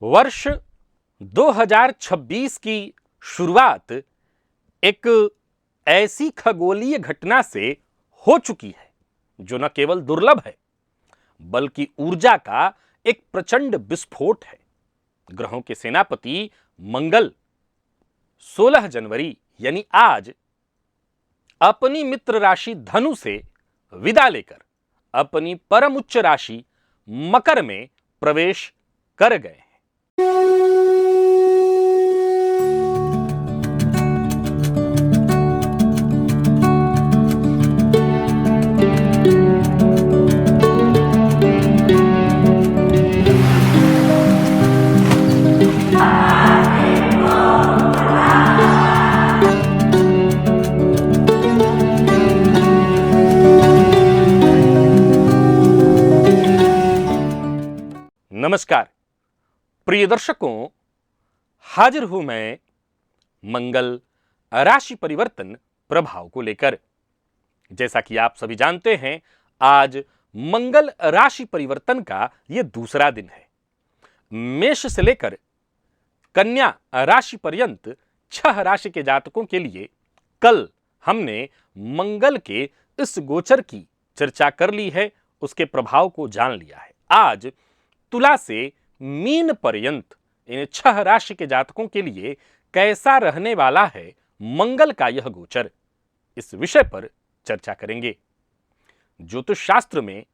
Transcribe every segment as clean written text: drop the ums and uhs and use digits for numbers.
वर्ष 2026 की शुरुआत एक ऐसी खगोलीय घटना से हो चुकी है जो न केवल दुर्लभ है बल्कि ऊर्जा का एक प्रचंड विस्फोट है। ग्रहों के सेनापति मंगल 16 जनवरी यानी आज अपनी मित्र राशि धनु से विदा लेकर अपनी परम उच्च राशि मकर में प्रवेश कर गए हैं। नमस्कार प्रिय दर्शकों, हाजिर हूं मैं मंगल राशि परिवर्तन प्रभाव को लेकर। जैसा कि आप सभी जानते हैं, आज मंगल राशि परिवर्तन का यह दूसरा दिन है। मेष से लेकर कन्या राशि पर्यंत 6 राशि के जातकों के लिए कल हमने मंगल के इस गोचर की चर्चा कर ली है, उसके प्रभाव को जान लिया है। आज तुला से मीन पर्यंत इन 6 राशि के जातकों के लिए कैसा रहने वाला है मंगल का यह गोचर, इस विषय पर चर्चा करेंगे। ज्योतिष शास्त्र में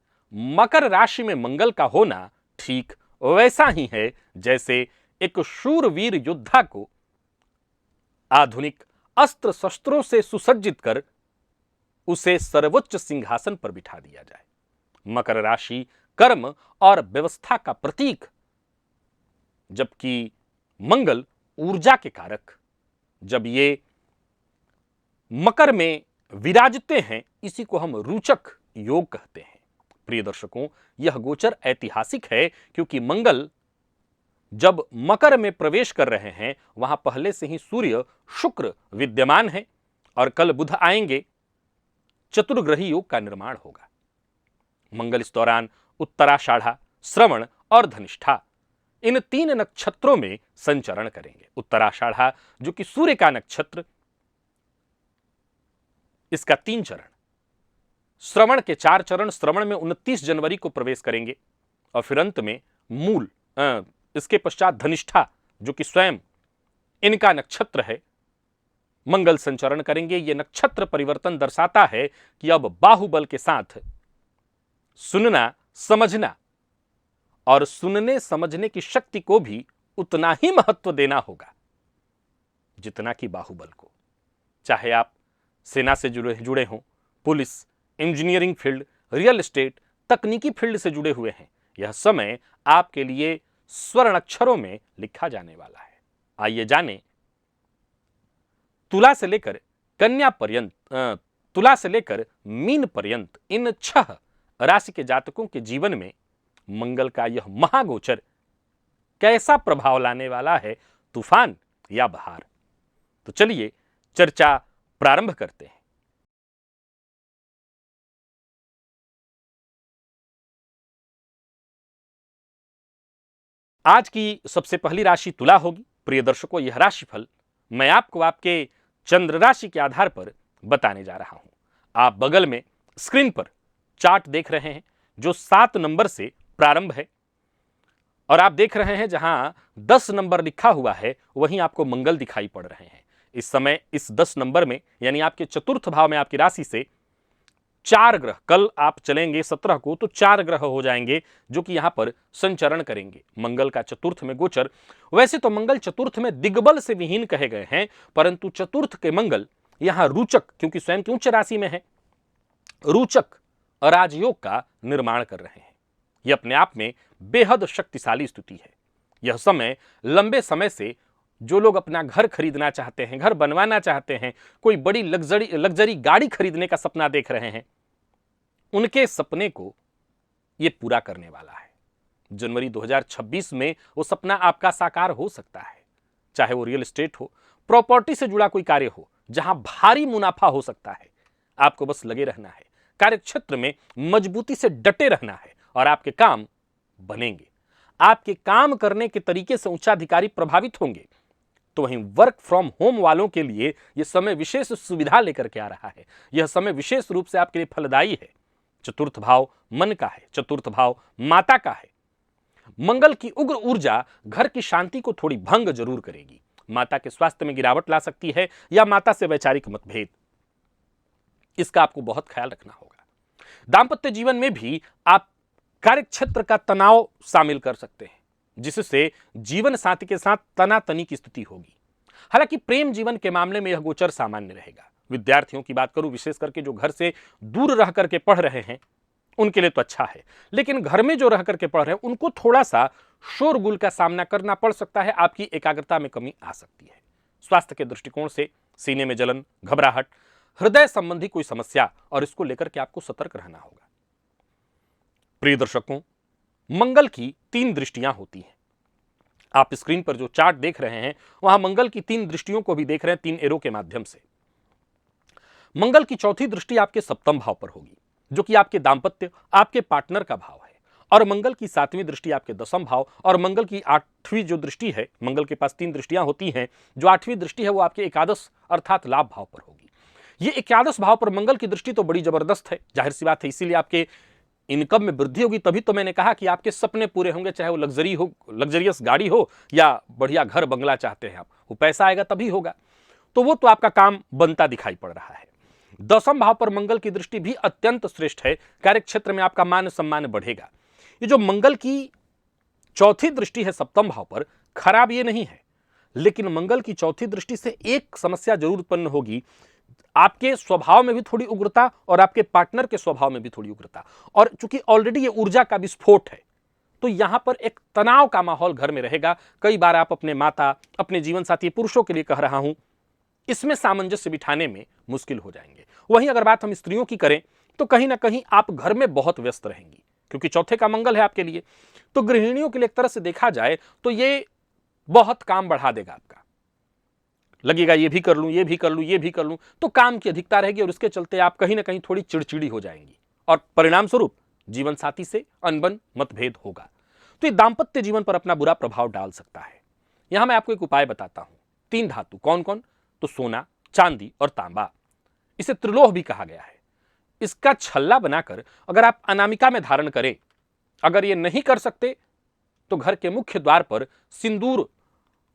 मकर राशि में मंगल का होना ठीक वैसा ही है जैसे एक शूरवीर योद्धा को आधुनिक अस्त्र शस्त्रों से सुसज्जित कर उसे सर्वोच्च सिंहासन पर बिठा दिया जाए। मकर राशि कर्म और व्यवस्था का प्रतीक, जबकि मंगल ऊर्जा के कारक। जब ये मकर में विराजते हैं, इसी को हम रोचक योग कहते हैं। प्रिय दर्शकों, यह गोचर ऐतिहासिक है क्योंकि मंगल जब मकर में प्रवेश कर रहे हैं, वहां पहले से ही सूर्य शुक्र विद्यमान है और कल बुध आएंगे, चतुर्ग्रही योग का निर्माण होगा। मंगल इस दौरान उत्तराषाढ़ा, श्रवण और धनिष्ठा इन 3 नक्षत्रों में संचरण करेंगे। उत्तराषाढ़ा जो कि सूर्य का नक्षत्र, इसका 3 चरण, श्रवण के 4 चरण, श्रवण में 29 जनवरी को प्रवेश करेंगे और फिर अंत में मूल इसके पश्चात धनिष्ठा जो कि स्वयं इनका नक्षत्र है, मंगल संचरण करेंगे। यह नक्षत्र परिवर्तन दर्शाता है कि अब बाहुबल के साथ सुनना, समझना और सुनने समझने की शक्ति को भी उतना ही महत्व देना होगा जितना कि बाहुबल को। चाहे आप सेना से जुड़े हों, police, engineering field, real estate, तकनीकी फील्ड से जुड़े हुए हैं, यह समय आपके लिए स्वर्ण अक्षरों में लिखा जाने वाला है। आइए जानें तुला से लेकर कन्या पर्यंत, तुला से लेकर मीन पर्यंत इन 6 राशि के जातकों के जीवन में मंगल का यह महागोचर कैसा प्रभाव लाने वाला है, तूफान या बहार। तो चलिए चर्चा प्रारंभ करते हैं। आज की सबसे पहली राशि तुला होगी। प्रिय दर्शकों, यह राशिफल मैं आपको आपके चंद्र राशि के आधार पर बताने जा रहा हूं। आप बगल में स्क्रीन पर चार्ट देख रहे हैं जो 7 नंबर से प्रारंभ है और आप देख रहे हैं जहां 10 नंबर लिखा हुआ है वहीं आपको मंगल दिखाई पड़ रहे हैं। इस समय इस 10 नंबर में यानी आपके चतुर्थ भाव में आपकी राशि से 4 ग्रह, कल आप चलेंगे 17 को तो 4 ग्रह हो जाएंगे जो कि यहां पर संचरण करेंगे। मंगल का चतुर्थ में गोचर, वैसे तो मंगल चतुर्थ में दिग्बल से विहीन कहे गए हैं, परंतु चतुर्थ के मंगल यहां रोचक, क्योंकि स्वयं की उच्च राशि में है, रोचक राजयोग का निर्माण कर रहे हैं। यह अपने आप में बेहद शक्तिशाली स्थिति है। यह समय लंबे समय से जो लोग अपना घर खरीदना चाहते हैं, घर बनवाना चाहते हैं, कोई बड़ी लग्जरी गाड़ी खरीदने का सपना देख रहे हैं, उनके सपने को यह पूरा करने वाला है। जनवरी 2026 में वो सपना आपका साकार हो सकता है। चाहे वो रियल एस्टेट हो, प्रॉपर्टी से जुड़ा कोई कार्य हो जहां भारी मुनाफा हो सकता है। आपको बस लगे रहना है, कार्यक्षेत्र में मजबूती से डटे रहना है और आपके काम बनेंगे। आपके काम करने के तरीके से उच्चाधिकारी प्रभावित होंगे, तो वहीं वर्क फ्रॉम होम वालों के लिए यह समय विशेष सुविधा लेकर के आ रहा है। यह समय विशेष रूप से आपके लिए फलदायी है। चतुर्थ भाव मन का है, चतुर्थ भाव माता का है। मंगल की उग्र ऊर्जा घर की शांति को थोड़ी भंग जरूर करेगी। माता के स्वास्थ्य में गिरावट ला सकती है या माता से वैचारिक मतभेद, इसका आपको बहुत ख्याल रखना होगा। दांपत्य जीवन में भी आप कार्यक्षेत्र का तनाव शामिल कर सकते हैं, जिससे जीवन साथी के साथ तनातनी की स्थिति होगी। हालांकि प्रेम जीवन के मामले में यह गोचर सामान्य रहेगा। विद्यार्थियों की बात करूं, विशेष करके जो घर से दूर रह करके पढ़ रहे हैं उनके लिए तो अच्छा है, लेकिन घर में जो रह करके पढ़ रहे हैं उनको थोड़ा सा शोरगुल का सामना करना पड़ सकता है। आपकी एकाग्रता में कमी आ सकती है। स्वास्थ्य के दृष्टिकोण से सीने में जलन, घबराहट, हृदय संबंधी कोई समस्या, और इसको लेकर के आपको सतर्क रहना होगा। प्रिय दर्शकों, मंगल की 3 दृष्टियां होती हैं। आप स्क्रीन पर जो चार्ट देख रहे हैं वहां मंगल की 3 दृष्टियों को भी देख रहे हैं 3 एरो के माध्यम से। मंगल की चौथी दृष्टि आपके सप्तम भाव पर होगी, जो कि आपके दांपत्य, आपके पार्टनर का भाव है, और मंगल की 7वीं दृष्टि आपके 10वें भाव, और मंगल की 8वीं जो दृष्टि है, मंगल के पास 3 दृष्टियां होती हैं, जो 8वीं दृष्टि है वो आपके एकादश अर्थात लाभ भाव पर होगी। ये एकादश भाव पर मंगल की दृष्टि तो बड़ी जबरदस्त है, जाहिर सी बात है, इसीलिए आपके इनकम में वृद्धि होगी। तभी तो मैंने कहा कि आपके सपने पूरे होंगे, चाहे वो लग्जरी हो, लग्जरियस गाड़ी हो, या बढ़िया घर बंगला चाहते हैं आप, वो पैसा आएगा तभी होगा। तो वो तो आपका काम बनता दिखाई पड़ रहा है। 10वें भाव पर मंगल की दृष्टि भी अत्यंत श्रेष्ठ है। कार्यक्षेत्र में आपका मान सम्मान बढ़ेगा। ये जो मंगल की चौथी दृष्टि है सप्तम भाव पर, खराब ये नहीं है, लेकिन मंगल की चौथी दृष्टि से एक समस्या जरूर उत्पन्न होगी। आपके स्वभाव में भी थोड़ी उग्रता और आपके पार्टनर के स्वभाव में भी थोड़ी उग्रता, और चूंकि ऑलरेडी ये ऊर्जा का विस्फोट है, तो यहां पर एक तनाव का माहौल घर में रहेगा। कई बार आप अपने माता, अपने जीवन साथी, पुरुषों के लिए कह रहा हूं, इसमें सामंजस्य बिठाने में मुश्किल हो जाएंगे। वहीं अगर बात हम स्त्रियों की करें तो कहीं ना कहीं आप घर में बहुत व्यस्त रहेंगी, क्योंकि चौथे का मंगल है आपके लिए। तो गृहिणियों के लिए एक तरह से देखा जाए तो ये बहुत काम बढ़ा देगा आपका। लगेगा ये भी कर लूं, ये भी कर लूं, ये भी कर लूं, तो काम की अधिकता रहेगी, और इसके चलते आप कहीं ना कहीं थोड़ी चिड़चिड़ी हो जाएंगी, और परिणाम स्वरूप जीवन साथी से अनबन, मतभेद होगा। तो ये दांपत्य जीवन पर अपना बुरा प्रभाव डाल सकता है। यहां मैं आपको एक उपाय बताता हूं। 3 धातु कौन कौन? तो सोना, चांदी और तांबा। इसे त्रिलोह भी कहा गया है। इसका छल्ला बनाकर अगर आप अनामिका में धारण करें, अगर ये नहीं कर सकते तो घर के मुख्य द्वार पर सिंदूर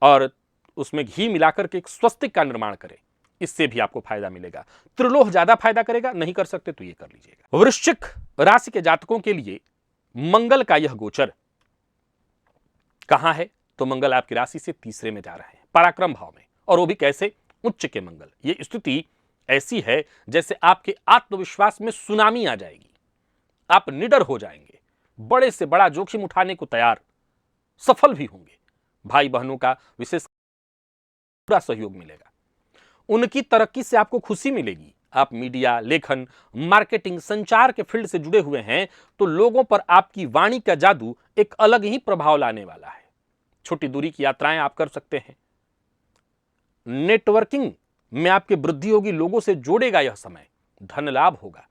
और उसमें घी मिलाकर के एक स्वस्तिक का निर्माण करें, इससे भी आपको फायदा मिलेगा। त्रिलोह ज्यादा फायदा करेगा, नहीं कर सकते तो ये कर लीजिएगा। वृश्चिक राशि के जातकों के लिए मंगल का यह गोचर कहां है? तो मंगल आपकी राशि से तीसरे में जा रहे हैं, पराक्रम भाव में, और वो भी कैसे? उच्च के मंगल। ये स्थिति ऐसी है जैसे आपके आत्मविश्वास में सुनामी आ जाएगी, आप निडर हो जाएंगे, बड़े से बड़ा जोखिम उठाने को तैयार, सफल भी होंगे। भाई बहनों का विशेष पूरा सहयोग मिलेगा, उनकी तरक्की से आपको खुशी मिलेगी। आप मीडिया, लेखन, मार्केटिंग, संचार के फील्ड से जुड़े हुए हैं तो लोगों पर आपकी वाणी का जादू एक अलग ही प्रभाव लाने वाला है। छोटी दूरी की यात्राएं आप कर सकते हैं। नेटवर्किंग में आपकी वृद्धि होगी, लोगों से जोड़ेगा यह समय, धन लाभ होगा।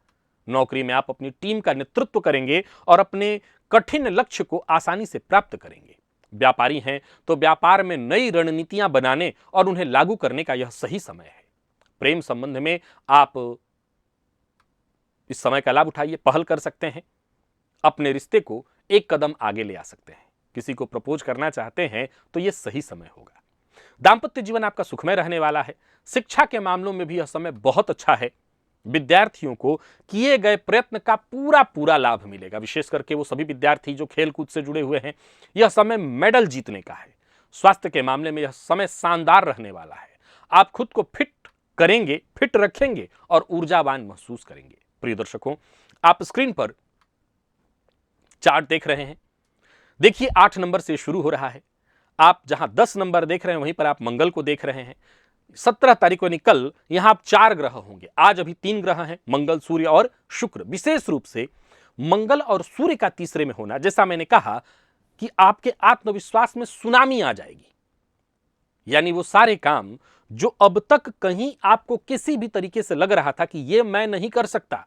नौकरी में आप अपनी टीम का नेतृत्व करेंगे और अपने कठिन लक्ष्य को आसानी से प्राप्त करेंगे। व्यापारी हैं तो व्यापार में नई रणनीतियां बनाने और उन्हें लागू करने का यह सही समय है। प्रेम संबंध में आप इस समय का लाभ उठाइए, पहल कर सकते हैं, अपने रिश्ते को एक कदम आगे ले आ सकते हैं। किसी को प्रपोज करना चाहते हैं तो यह सही समय होगा। दांपत्य जीवन आपका सुखमय रहने वाला है। शिक्षा के मामलों में भी यह समय बहुत अच्छा है। विद्यार्थियों को किए गए प्रयत्न का पूरा लाभ मिलेगा, विशेष करके वो सभी विद्यार्थी जो खेलकूद से जुड़े हुए हैं। यह समय मेडल जीतने का है। स्वास्थ्य के मामले में यह समय शानदार रहने वाला है। आप खुद को फिट करेंगे, फिट रखेंगे और ऊर्जावान महसूस करेंगे। प्रिय दर्शकों, आप स्क्रीन पर चार्ट देख रहे हैं। देखिए 8 नंबर से शुरू हो रहा है। आप जहां 10 नंबर देख रहे हैं वहीं पर आप मंगल को देख रहे हैं। 17 तारीख को कल यहां आप 4 ग्रह होंगे। आज अभी 3 ग्रह हैं, मंगल, सूर्य और शुक्र। विशेष रूप से मंगल और सूर्य का तीसरे में होना, जैसा मैंने कहा कि आपके आत्मविश्वास में सुनामी आ जाएगी। यानी वो सारे काम जो अब तक कहीं आपको किसी भी तरीके से लग रहा था कि ये मैं नहीं कर सकता,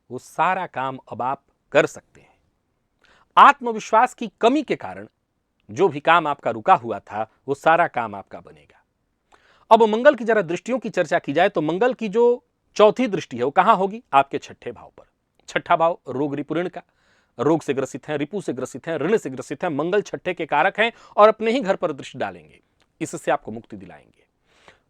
वो सारा काम अब आप कर सकते हैं। आत्मविश्वास की कमी के कारण जो भी काम आपका रुका हुआ था वो सारा काम आपका बनेगा। अब मंगल की जरा दृष्टियों की चर्चा की जाए तो मंगल की जो चौथी दृष्टि है वो कहां होगी? आपके छठे भाव पर। छठा भाव रोग रिपुऋण का, रोग से ग्रसित हैं, रिपु से ग्रसित हैं, ऋण से ग्रसित हैं। मंगल छठे के कारक हैं और अपने ही घर पर दृष्टि डालेंगे, इससे आपको मुक्ति दिलाएंगे।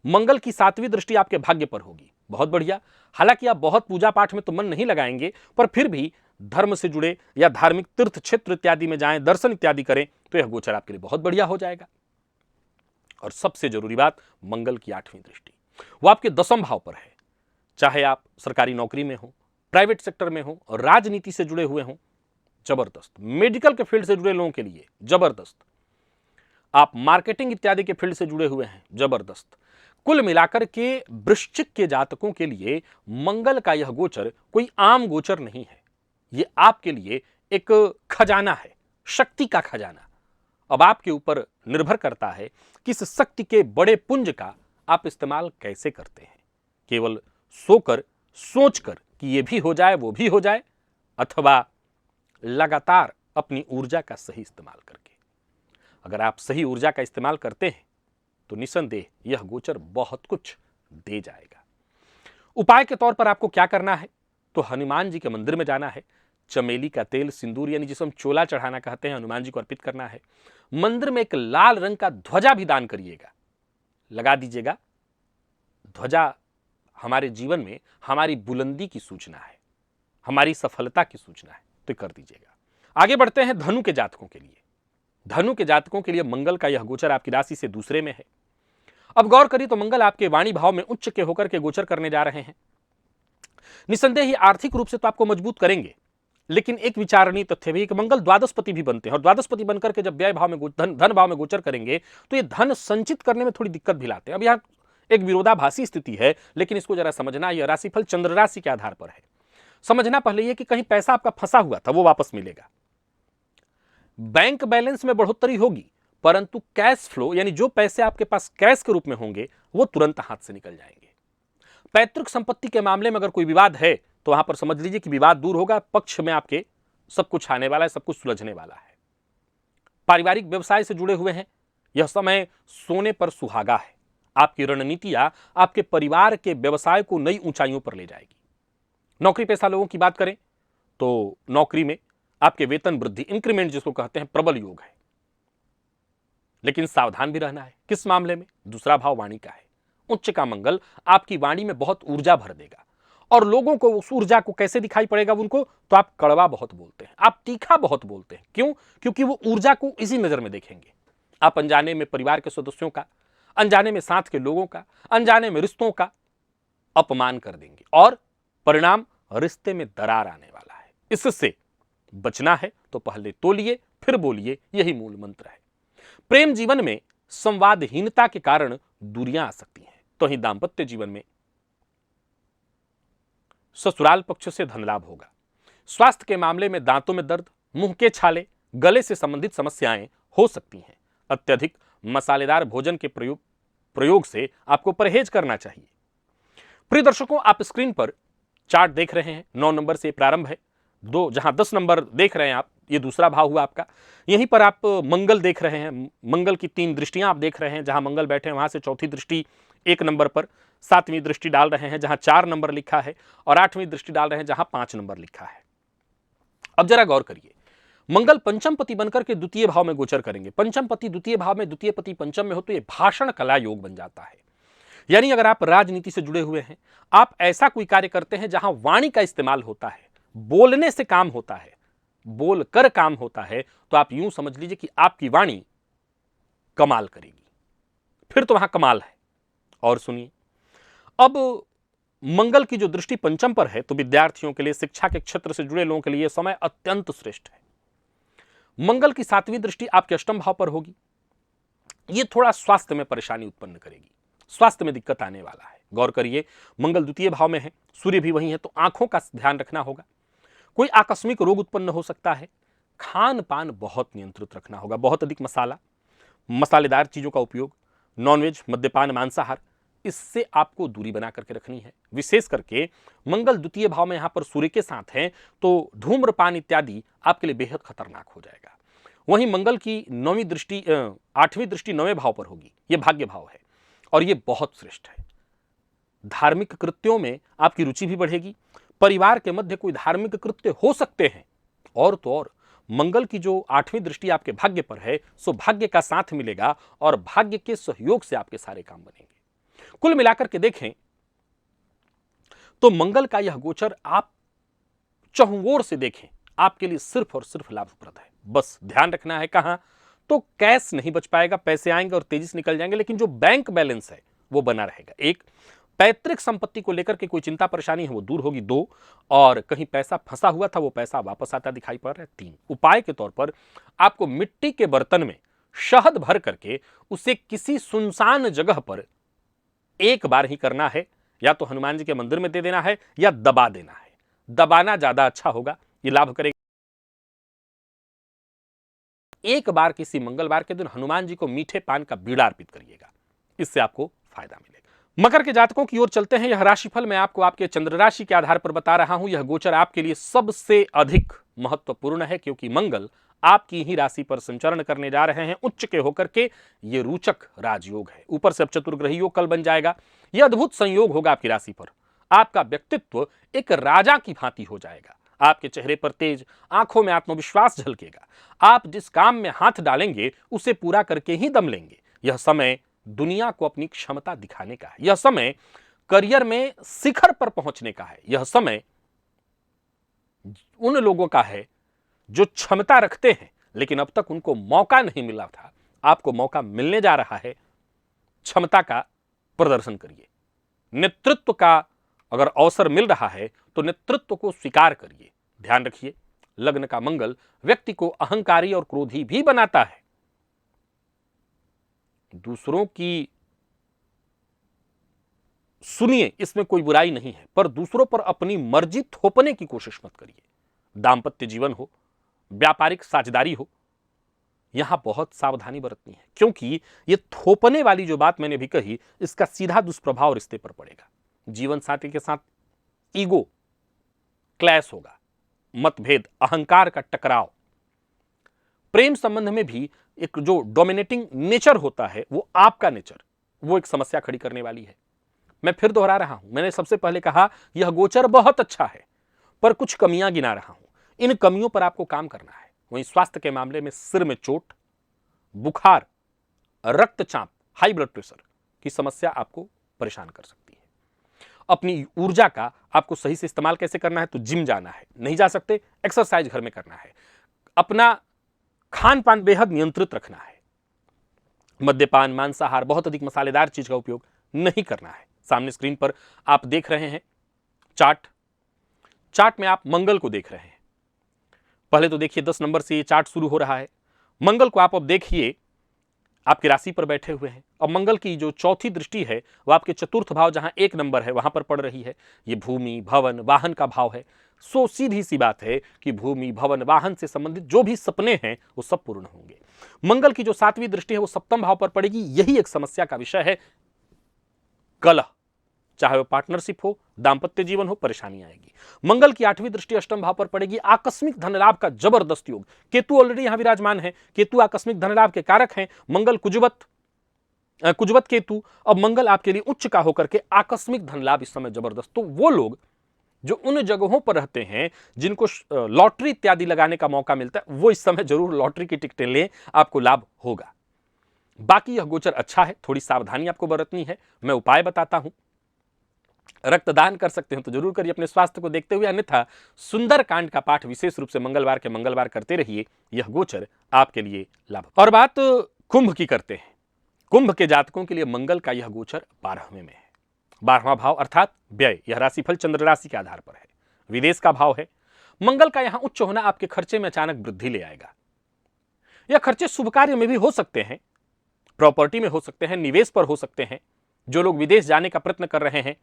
मंगल की सातवीं दृष्टि आपके भाग्य पर होगी, बहुत बढ़िया। हालांकि आप बहुत पूजा पाठ में तो मन नहीं लगाएंगे, पर फिर भी धर्म से जुड़े या धार्मिक तीर्थ क्षेत्र इत्यादि में जाएं, दर्शन इत्यादि करें तो यह गोचर आपके लिए बहुत बढ़िया हो जाएगा। और सबसे जरूरी बात, मंगल की आठवीं दृष्टि वो आपके दसम भाव पर है। चाहे आप सरकारी नौकरी में हो, प्राइवेट सेक्टर में हो और राजनीति से जुड़े हुए हो, जबरदस्त। मेडिकल के फील्ड से जुड़े लोगों के लिए जबरदस्त। आप मार्केटिंग इत्यादि के फील्ड से जुड़े हुए हैं, जबरदस्त। कुल मिलाकर के वृश्चिक के जातकों के लिए मंगल का यह गोचर कोई आम गोचर नहीं है, यह आपके लिए एक खजाना है, शक्ति का खजाना। अब आपके ऊपर निर्भर करता है कि इस शक्ति के बड़े पुंज का आप इस्तेमाल कैसे करते हैं। केवल सोकर सोचकर कि यह भी हो जाए वो भी हो जाए, अथवा लगातार अपनी ऊर्जा का सही इस्तेमाल करके। अगर आप सही ऊर्जा का इस्तेमाल करते हैं तो निसंदेह यह गोचर बहुत कुछ दे जाएगा। उपाय के तौर पर आपको क्या करना है? तो हनुमान जी के मंदिर में जाना है, चमेली का तेल, सिंदूर यानी जिसे हम चोला चढ़ाना कहते हैं, हनुमान जी को अर्पित करना है। मंदिर में एक लाल रंग का ध्वजा भी दान करिएगा, लगा दीजिएगा। ध्वजा हमारे जीवन में हमारी बुलंदी की सूचना है, हमारी सफलता की सूचना है, तो कर दीजिएगा। आगे बढ़ते हैं धनु के जातकों के लिए। धनु के जातकों के लिए मंगल का यह गोचर आपकी राशि से दूसरे में है। अब गौर करिए तो मंगल आपके वाणी भाव में उच्च के होकर के गोचर करने जा रहे हैं। निसंदेह ही आर्थिक रूप से तो आपको मजबूत करेंगे, लेकिन एक विचारणीय तथ्य भी कि मंगल द्वादशपति भी बनते हैं, और द्वादशपति बनकर के जब व्यय भाव में धन भाव में गोचर करेंगे तो ये धन संचित करने में थोड़ी दिक्कत भी लाते हैं। अब यहाँ एक विरोधाभासी स्थिति है, लेकिन इसको जरा समझना। यह राशिफल चंद्र राशि के आधार पर है। समझना पहले यह कि कहीं पैसा आपका फंसा हुआ था वो वापस मिलेगा, बैंक बैलेंस में बढ़ोतरी होगी, परंतु कैश फ्लो यानी जो पैसे आपके पास कैश के रूप में होंगे वो तुरंत हाथ से निकल जाएंगे। पैतृक संपत्ति के मामले में अगर कोई विवाद है तो वहां पर समझ लीजिए कि विवाद दूर होगा, पक्ष में आपके सब कुछ आने वाला है, सब कुछ सुलझने वाला है। पारिवारिक व्यवसाय से जुड़े हुए हैं, यह समय सोने पर सुहागा है। आपकी रणनीतियां आपके परिवार के व्यवसाय को नई ऊंचाइयों पर ले जाएगी। नौकरी पेशा लोगों की बात करें तो नौकरी में आपके वेतन वृद्धि, इंक्रीमेंट जिसको कहते हैं, प्रबल योग है। लेकिन सावधान भी रहना है। किस मामले में? दूसरा भाव वाणी का है। उच्च का मंगल आपकी वाणी में बहुत ऊर्जा भर देगा, और लोगों को उस ऊर्जा को कैसे दिखाई पड़ेगा उनको? तो आप कड़वा बहुत बोलते हैं, आप तीखा बहुत बोलते हैं। क्यों? क्योंकि वो ऊर्जा को इसी नजर में देखेंगे। आप अनजाने में परिवार के सदस्यों का, अनजाने में साथ के लोगों का, अनजाने में रिश्तों का अपमान कर देंगे, और परिणाम रिश्ते में दरार आने वाला है। इससे बचना है तो पहले तोलिए फिर बोलिए, यही मूल मंत्र है। प्रेम जीवन में संवादहीनता के कारण दूरियां आ सकती हैं, तो ही दांपत्य जीवन में ससुराल पक्ष से धन लाभ होगा। स्वास्थ्य के मामले में दांतों में दर्द, मुंह के छाले, गले से संबंधित समस्याएं हो सकती हैं। अत्यधिक मसालेदार भोजन के प्रयोग से आपको परहेज करना चाहिए। प्रिय दर्शकों, आप स्क्रीन पर चार्ट देख रहे हैं, 9 नंबर से प्रारंभ है, जहां 10 नंबर देख रहे हैं आप, ये दूसरा भाव हुआ आपका। यहीं पर आप मंगल देख रहे हैं, मंगल की 3 दृष्टियां आप देख रहे हैं। जहां मंगल बैठे हैं वहां से चौथी दृष्टि 1 नंबर पर, 7वीं दृष्टि डाल रहे हैं जहां 4 नंबर लिखा है, और 8वीं दृष्टि डाल रहे हैं जहां 5 नंबर लिखा है। अब जरा गौर करिए, मंगल पंचम पति बनकर के द्वितीय भाव में गोचर करेंगे। पंचम पति द्वितीय भाव में, द्वितीय पति पंचम में हो तो यह भाषण कला योग बन जाता है। यानी अगर आप राजनीति से जुड़े हुए हैं, आप ऐसा कोई कार्य करते हैं जहां वाणी का इस्तेमाल होता है, बोलने से काम होता है, बोल कर काम होता है, तो आप यूं समझ लीजिए कि आपकी वाणी कमाल करेगी। फिर तो वहां कमाल है। और सुनिए, अब मंगल की जो दृष्टि पंचम पर है, तो विद्यार्थियों के लिए, शिक्षा के क्षेत्र से जुड़े लोगों के लिए समय अत्यंत श्रेष्ठ है। मंगल की 7वीं दृष्टि आपके अष्टम भाव पर होगी। यह थोड़ा स्वास्थ्य में परेशानी उत्पन्न करेगी, स्वास्थ्य में दिक्कत आने वाला है। गौर करिए, मंगल द्वितीय भाव में है, सूर्य भी वही है, तो आंखों का ध्यान रखना होगा। कोई आकस्मिक रोग उत्पन्न हो सकता है। खान पान बहुत नियंत्रित रखना होगा। बहुत अधिक मसालेदार चीजों का उपयोग, नॉनवेज, मद्यपान, मांसाहार, इससे आपको दूरी बना करके रखनी है। विशेष करके मंगल द्वितीय भाव में यहां पर सूर्य के साथ हैं, तो धूम्रपान इत्यादि आपके लिए बेहद खतरनाक हो जाएगा। वहीं मंगल की 8वीं दृष्टि 9वें भाव पर होगी, यह भाग्य भाव है और यह बहुत श्रेष्ठ है। धार्मिक कृत्यों में आपकी रुचि भी बढ़ेगी, परिवार के मध्य कोई धार्मिक कृत्य हो सकते हैं, और तो और मंगल की जो 8वीं दृष्टि आपके भाग्य पर है, सो भाग्य का साथ मिलेगा और भाग्य के सहयोग से आपके सारे काम बनेंगे। कुल मिलाकर के देखें तो मंगल का यह गोचर आप चहुंओर से देखें आपके लिए सिर्फ और सिर्फ लाभप्रद है। बस ध्यान रखना है कहां, तो कैश नहीं बच पाएगा, पैसे आएंगे और तेजी से निकल जाएंगे, लेकिन जो बैंक बैलेंस है वो बना रहेगा। एक, पैतृक संपत्ति को लेकर के कोई चिंता परेशानी है वो दूर होगी। 2, और कहीं पैसा फंसा हुआ था वो पैसा वापस आता दिखाई पड़ रहा है। 3, उपाय के तौर पर आपको मिट्टी के बर्तन में शहद भर करके उसे किसी सुनसान जगह पर एक बार ही करना है, या तो हनुमान जी के मंदिर में दे देना है या दबा देना है। दबाना ज्यादा अच्छा होगा, ये लाभ करेगा। एक बार किसी मंगलवार के दिन हनुमान जी को मीठे पान का बीड़ा अर्पित करिएगा, इससे आपको फायदा मिलेगा। मकर के जातकों की ओर चलते हैं। यह राशिफल मैं आपको आपके चंद्र राशि के आधार पर बता रहा हूं। यह गोचर आपके लिए सबसे अधिक महत्वपूर्ण है, क्योंकि मंगल आपकी ही राशि पर संचरण करने जा रहे हैं उच्च के होकर के। यह रोचक राजयोग है, ऊपर से अब चतुर्ग्रही योग कल बन जाएगा। यह अद्भुत संयोग होगा आपकी राशि पर। आपका व्यक्तित्व एक राजा की भांति हो जाएगा। आपके चेहरे पर तेज, आंखों में आत्मविश्वास झलकेगा। आप जिस काम में हाथ डालेंगे उसे पूरा करके ही दम लेंगे। यह समय दुनिया को अपनी क्षमता दिखाने का है। यह समय करियर में शिखर पर पहुंचने का है। यह समय उन लोगों का है जो क्षमता रखते हैं लेकिन अब तक उनको मौका नहीं मिला था। आपको मौका मिलने जा रहा है। क्षमता का प्रदर्शन करिए। नेतृत्व का अगर अवसर मिल रहा है तो नेतृत्व को स्वीकार करिए। ध्यान रखिए, लग्न का मंगल व्यक्ति को अहंकारी और क्रोधी भी बनाता है। दूसरों की सुनिए, इसमें कोई बुराई नहीं है, पर दूसरों पर अपनी मर्जी थोपने की कोशिश मत करिए। दांपत्य जीवन हो, व्यापारिक साझेदारी हो, यहां बहुत सावधानी बरतनी है, क्योंकि यह थोपने वाली जो बात मैंने भी कही, इसका सीधा दुष्प्रभाव रिश्ते पर पड़ेगा। जीवन साथी के साथ ईगो क्लैश होगा, मतभेद, अहंकार का टकराव। प्रेम संबंध में भी एक जो डोमिनेटिंग नेचर होता है, वो आपका नेचर, वो एक समस्या खड़ी करने वाली है। मैं फिर दोहरा रहा हूं, मैंने सबसे पहले कहा यह गोचर बहुत अच्छा है, पर कुछ कमियां गिना रहा हूं। इन कमियों पर आपको काम करना है। वहीं स्वास्थ्य के मामले में सिर में चोट, बुखार, रक्तचाप, हाई ब्लड प्रेशर की समस्या आपको परेशान कर सकती है। अपनी ऊर्जा का आपको सही से इस्तेमाल कैसे करना है, तो जिम जाना है, नहीं जा सकते एक्सरसाइज घर में करना है। अपना खान पान बेहद नियंत्रित रखना है। मद्यपान, मांसाहार, बहुत अधिक मसालेदार चीज का उपयोग नहीं करना है। सामने स्क्रीन पर आप देख रहे हैं चार्ट में आप मंगल को देख रहे हैं। पहले तो देखिए 10 नंबर से ये चार्ट शुरू हो रहा है। मंगल को आप अब देखिए आपकी राशि पर बैठे हुए हैं। अब मंगल की जो चौथी दृष्टि है वह आपके चतुर्थ भाव जहां 1 नंबर है वहां पर पड़ रही है। ये भूमि, भवन, वाहन का भाव है। सो सीधी सी बात है कि भूमि, भवन, वाहन से संबंधित जो भी सपने हैं वो सब पूर्ण होंगे। मंगल की जो 7वीं दृष्टि है वो सप्तम भाव पर पड़ेगी। यही एक समस्या का विषय है, कलह, चाहे वो पार्टनरशिप हो, दांपत्य जीवन हो, परेशानी आएगी। मंगल की 8वीं दृष्टि अष्टम भाव पर पड़ेगी। आकस्मिक धन लाभ का जबरदस्त योग। केतु ऑलरेडी यहां विराजमान है। केतु आकस्मिक धन लाभ के कारक हैं। मंगल कुजवत केतु, अब मंगल आपके लिए उच्च का होकर के आकस्मिक धन लाभ इस समय जबरदस्त। तो वो लोग जो उन जगहों पर रहते हैं जिनको लॉटरी इत्यादि लगाने का मौका मिलता है, वो इस समय जरूर लॉटरी की टिकटें लें, आपको लाभ होगा। बाकी यह गोचर अच्छा है, थोड़ी सावधानी आपको बरतनी है। मैं उपाय बताता हूं। रक्तदान कर सकते हैं तो जरूर करिए अपने स्वास्थ्य को देखते हुए, अन्यथा सुंदर कांड का पाठ विशेष रूप से मंगलवार के मंगलवार करते रहिए। यह गोचर आपके लिए लाभ। और बात कुंभ की करते हैं। कुंभ के जातकों के लिए मंगल का यह गोचर 12वें में है। 12वां भाव अर्थात व्यय। यह राशिफल चंद्र राशि के आधार पर है। विदेश का भाव है। मंगल का यहां उच्च होना आपके खर्चे में अचानक वृद्धि ले आएगा। यह खर्चे शुभ कार्य में भी हो सकते हैं, प्रॉपर्टी में हो सकते हैं, निवेश पर हो सकते हैं। जो लोग विदेश जाने का प्रयत्न कर रहे हैं,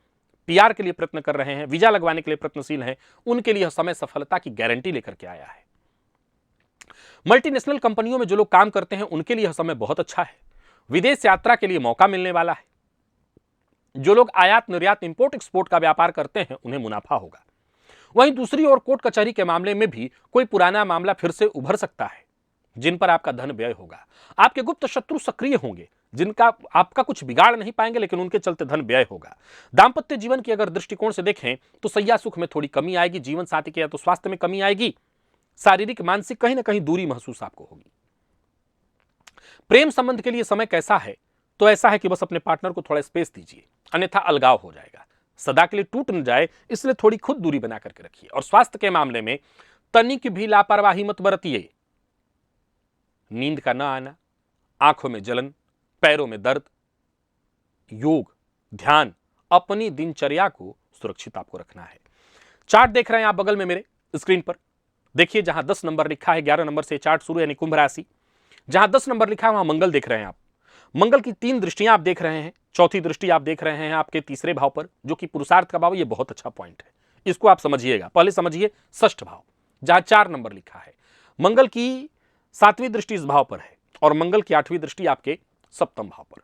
पीआर के लिए प्रयत्न कर रहे हैं, वीजा लगवाने के लिए प्रयत्नशील हैं, उनके लिए यह समय सफलता की गारंटी लेकर के आया है। मल्टीनेशनल कंपनियों में जो लोग काम करते हैं उनके लिए यह समय बहुत अच्छा है। विदेश यात्रा के लिए मौका मिलने वाला है। जो लोग आयात निर्यात इंपोर्ट एक्सपोर्ट का व्यापार करते हैं उन्हें मुनाफा होगा। वहीं दूसरी ओर कोर्ट कचहरी के मामले में भी कोई पुराना मामला फिर से उभर सकता है, जिन पर आपका धन व्यय होगा। आपके गुप्त शत्रु सक्रिय होंगे, जिनका आपका कुछ बिगाड़ नहीं पाएंगे, लेकिन उनके चलते धन व्यय होगा। दांपत्य जीवन की अगर दृष्टिकोण से देखें तो सैया सुख में थोड़ी कमी आएगी, जीवन साथी के या तो स्वास्थ्य में कमी आएगी, शारीरिक मानसिक कहीं ना कहीं दूरी महसूस आपको होगी। प्रेम संबंध के लिए समय कैसा है? तो ऐसा है कि बस अपने पार्टनर को थोड़ा स्पेस दीजिए, अन्यथा अलगाव हो जाएगा। सदा के लिए टूट न जाए इसलिए थोड़ी खुद दूरी बना करके रखिए। और स्वास्थ्य के मामले में तनिक भी लापरवाही मत बरतिए। नींद का न आना, आंखों में जलन, पैरों में दर्द, योग, ध्यान, अपनी दिनचर्या को सुरक्षित आपको रखना है। चार्ट देख रहे हैं आप बगल में मेरे स्क्रीन पर, देखिए जहां 10 नंबर लिखा है 11 नंबर से चार्ट शुरू, यानी कुंभ राशि। जहां 10 नंबर लिखा है वहां मंगल देख रहे हैं आप। मंगल की 3 दृष्टियां आप देख रहे हैं। चौथी दृष्टि आप देख रहे हैं आपके तीसरे भाव पर, जो कि पुरुषार्थ का भाव है। ये बहुत अच्छा पॉइंट है, इसको आप समझिएगा। पहले समझिए षष्ठ भाव, जहां 4 नंबर लिखा है। मंगल की 7वीं दृष्टि इस भाव पर है और मंगल की 8वीं दृष्टि आपके सप्तम भाव पर।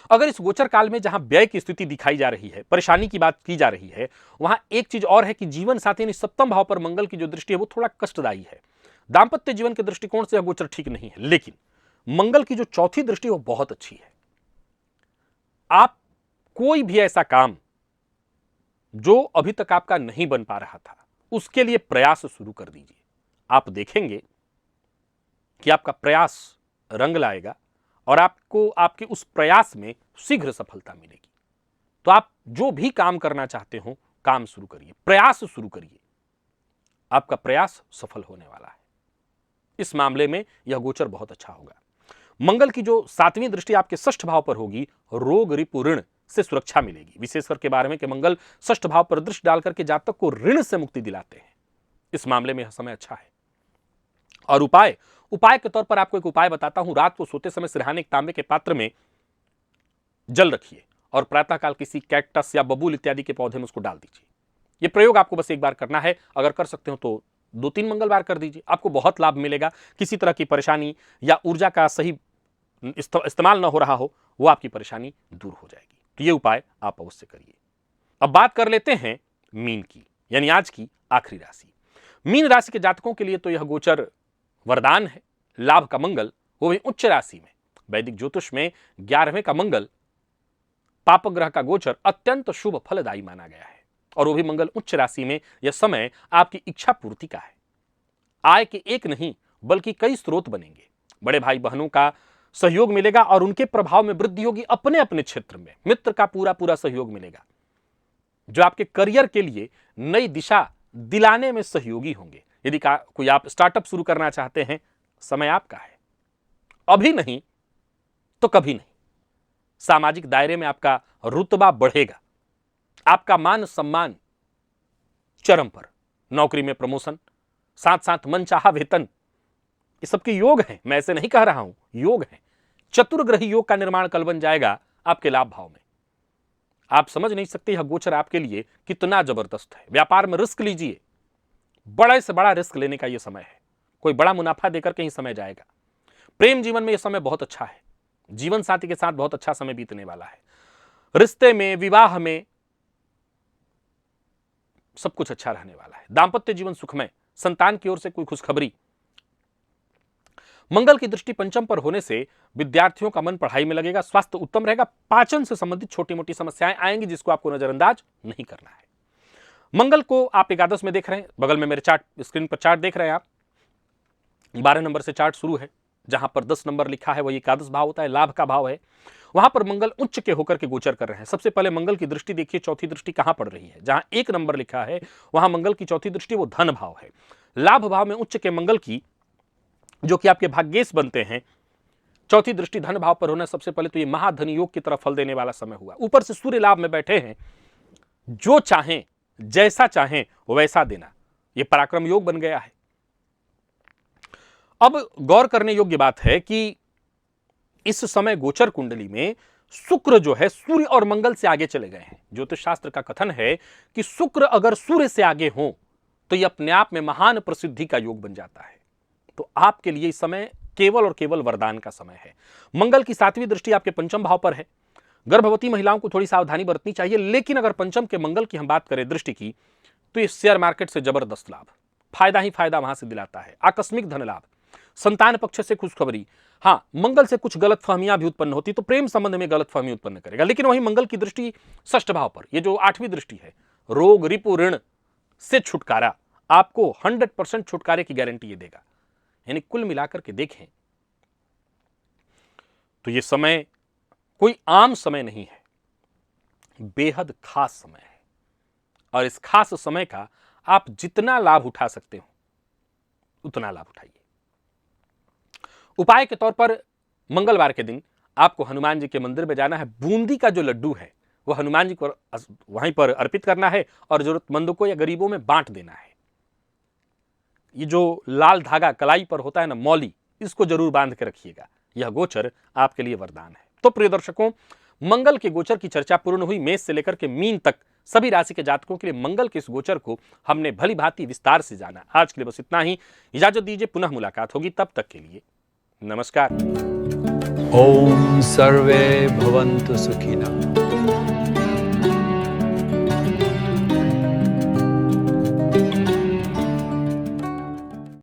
अगर इस गोचर काल में जहां व्यय की स्थिति दिखाई जा रही है, परेशानी की बात की जा रही है, वहां एक चीज और है कि जीवन साथी सप्तम भाव पर मंगल की जो दृष्टि है वो थोड़ा कष्टदायी है। दांपत्य जीवन के दृष्टिकोण से यह गोचर ठीक नहीं है, लेकिन मंगल की जो चौथी दृष्टि वो बहुत अच्छी है। आप कोई भी ऐसा काम जो अभी तक आपका नहीं बन पा रहा था, उसके लिए प्रयास शुरू कर दीजिए। आप देखेंगे कि आपका प्रयास रंग लाएगा और आपको आपके उस प्रयास में शीघ्र सफलता मिलेगी। तो आप जो भी काम करना चाहते हो, काम शुरू करिए, प्रयास शुरू करिए, आपका प्रयास सफल होने वाला है। इस मामले में यह गोचर बहुत अच्छा होगा। मंगल की जो 7वीं दृष्टि आपके षष्ठ भाव पर होगी, रोग रिपु ऋण से सुरक्षा मिलेगी। विशेषकर के बारे में कि मंगल षष्ठ भाव पर दृष्टि डालकर के जातक को ऋण से मुक्ति दिलाते हैं। इस मामले में यह समय अच्छा है। और उपाय के तौर पर आपको एक उपाय बताता हूं। रात को सोते समय सिरहाने एक तांबे के पात्र में जल रखिए और प्रातःकाल किसी कैक्टस या बबूल इत्यादि के पौधे में उसको डाल दीजिए। यह प्रयोग आपको बस एक बार करना है। अगर कर सकते हो तो 2-3 मंगलवार कर दीजिए, आपको बहुत लाभ मिलेगा। किसी तरह की परेशानी या ऊर्जा का सही इस्तेमाल न हो रहा हो, वो आपकी परेशानी दूर हो जाएगी। तो ये उपाय आप अवश्य करिए। अब बात कर लेते हैं मीन की, यानी आज की आखिरी राशि। मीन राशि के जातकों के लिए तो यह गोचर वरदान है। लाभ का मंगल, वो भी उच्च राशि में। वैदिक ज्योतिष में 11वें का मंगल, पाप ग्रह का गोचर अत्यंत शुभ फलदायी माना गया है। और वो भी मंगल उच्च राशि में। यह समय आपकी इच्छा पूर्ति का है। आय के एक नहीं बल्कि कई स्रोत बनेंगे। बड़े भाई बहनों का सहयोग मिलेगा और उनके प्रभाव में वृद्धि होगी। अपने अपने क्षेत्र में मित्र का पूरा सहयोग मिलेगा, जो आपके करियर के लिए नई दिशा दिलाने में सहयोगी होंगे। यदि कोई आप स्टार्टअप शुरू करना चाहते हैं, समय आपका है। अभी नहीं तो कभी नहीं। सामाजिक दायरे में आपका रुतबा बढ़ेगा, आपका मान सम्मान चरम पर, नौकरी में प्रमोशन, साथ साथ मनचाहा वेतन, ये सबके योग हैं। मैं ऐसे नहीं कह रहा हूं, योग हैं। चतुर्ग्रही योग का निर्माण कल बन जाएगा आपके लाभ भाव में। आप समझ नहीं सकते यह गोचर आपके लिए कितना जबरदस्त है। व्यापार में रिस्क लीजिए, बड़े से बड़ा रिस्क लेने का यह समय है। कोई बड़ा मुनाफा देकर के ही समय जाएगा। प्रेम जीवन में यह समय बहुत अच्छा है। जीवन साथी के साथ बहुत अच्छा समय बीतने वाला है। रिश्ते में, विवाह में सब कुछ अच्छा रहने वाला है। दांपत्य जीवन सुखमय, संतान की ओर से कोई खुशखबरी। मंगल की दृष्टि पंचम पर होने से विद्यार्थियों का मन पढ़ाई में लगेगा, स्वास्थ्य उत्तम रहेगा। पाचन से संबंधित छोटी मोटी समस्याएं आएंगी, जिसको आपको नजरअंदाज नहीं करना है। मंगल को आप एकादश में देख रहे हैं, बगल में मेरे चार्ट स्क्रीन पर चार्ट देख रहे हैं आप। 12 नंबर से चार्ट शुरू है, जहां पर 10 नंबर लिखा है वही एकादश भाव होता है, लाभ का भाव है। वहां पर मंगल उच्च के होकर के गोचर कर रहे हैं। सबसे पहले मंगल की दृष्टि देखिए, चौथी दृष्टि कहां पड़ रही है। जहां 1 नंबर लिखा है वहां मंगल की चौथी दृष्टि वो धन भाव है। लाभ भाव में उच्च के मंगल की, जो कि आपके भाग्येश बनते हैं, चौथी दृष्टि धन भाव पर होना, सबसे पहले तो ये महाधन योग की तरफ फल देने वाला समय हुआ। ऊपर से सूर्य लाभ में बैठे हैं, जो चाहें जैसा चाहें वैसा देना, ये पराक्रम योग बन गया है। अब गौर करने योग्य बात है कि इस समय गोचर कुंडली में शुक्र जो है सूर्य और मंगल से आगे चले गए हैं। ज्योतिष शास्त्र का कथन है कि शुक्र अगर सूर्य से आगे हो तो यह अपने आप में महान प्रसिद्धि का योग बन जाता है। तो आपके लिए इस समय केवल और केवल वरदान का समय है। मंगल की 7वीं दृष्टि आपके पंचम भाव पर है। गर्भवती महिलाओं को थोड़ी सावधानी बरतनी चाहिए। लेकिन अगर पंचम के मंगल की हम बात करें दृष्टि की, तो ये शेयर मार्केट से जबरदस्त लाभ, फायदा ही फायदा वहां से दिलाता है। आकस्मिक धन लाभ, संतान पक्ष से खुशखबरी। हाँ, मंगल से कुछ गलतफहमियां भी उत्पन्न होती तो प्रेम संबंध में गलतफहमी उत्पन्न करेगा। लेकिन वहीं मंगल की दृष्टि षष्ठ भाव पर, ये जो 8वीं दृष्टि है, रोग रिपु ऋण से छुटकारा, आपको 100% छुटकारे की गारंटी ये देगा। यानी कुल मिलाकर के देखें तो ये समय कोई आम समय नहीं है, बेहद खास समय है। और इस खास समय का आप जितना लाभ उठा सकते हो उतना लाभ उठाइए। उपाय के तौर पर मंगलवार के दिन आपको हनुमान जी के मंदिर में जाना है। बूंदी का जो लड्डू है वह हनुमान जी को वहीं पर अर्पित करना है और जरूरतमंदों को या गरीबों में बांट देना है। ये जो लाल धागा कलाई पर होता है ना, मौली, इसको जरूर बांध के रखिएगा। यह गोचर आपके लिए वरदान है। तो प्रिय दर्शकों, मंगल के गोचर की चर्चा पूर्ण हुई। मेष से लेकर के मीन तक सभी राशि के जातकों के लिए मंगल के इस गोचर को हमने भली भांति विस्तार से जाना। आज के लिए बस इतना ही। इजाजत दीजिए, पुनः मुलाकात होगी। तब तक के लिए नमस्कार। ओम सर्वे भवन्तु सुखिनः।